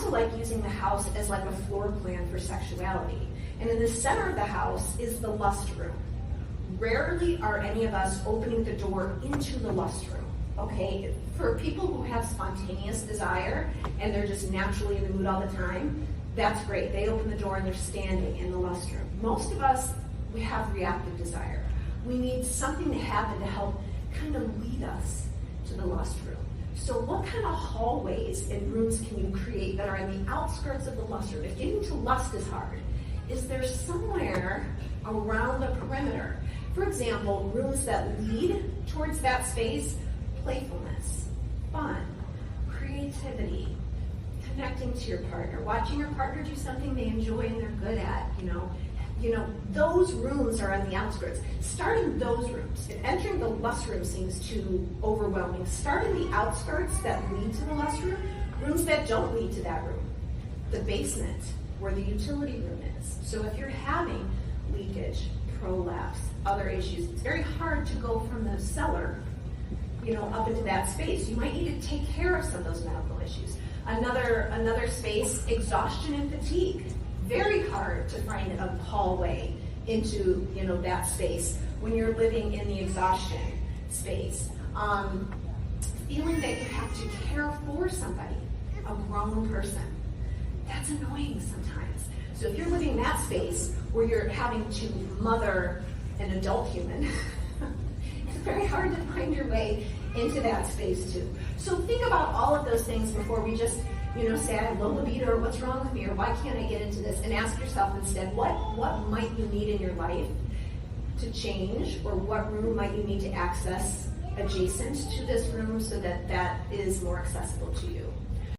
also like using the house as like a floor plan for sexuality. And in the center of the house is the lust room. Rarely are any of us opening the door into the lust room, okay? For people who have spontaneous desire and they're just naturally in the mood all the time, that's great. They open the door and they're standing in the lust room. Most of us, we have reactive desire. We need something to happen to help kind of lead us to the lust room. So what kind of hallways and rooms can you create that are on the outskirts of the lust room? If getting to lust is hard, is there somewhere around the perimeter? For example, rooms that lead towards that space: playfulness, fun, creativity, connecting to your partner, watching your partner do something they enjoy and they're good at, those rooms are on the outskirts. Start in those rooms. If entering the lust room seems too overwhelming, start in the outskirts that lead to the lust room, rooms that don't lead to that room. The basement, where the utility room is. So if you're having leakage, prolapse, other issues, it's very hard to go from the cellar, up into that space. You might need to take care of some of those medical issues. Another space, exhaustion and fatigue. Very hard to find a hallway into that space when you're living in the exhaustion space. Feeling that you have to care for somebody, a grown person. That's annoying sometimes. So if you're living in that space where you're having to mother an adult human, it's very hard to find your way into that space too. So think about all of those things before we just say I have low libido, or what's wrong with me, or why can't I get into this? And ask yourself instead, what might you need in your life to change, or what room might you need to access adjacent to this room so that is more accessible to you?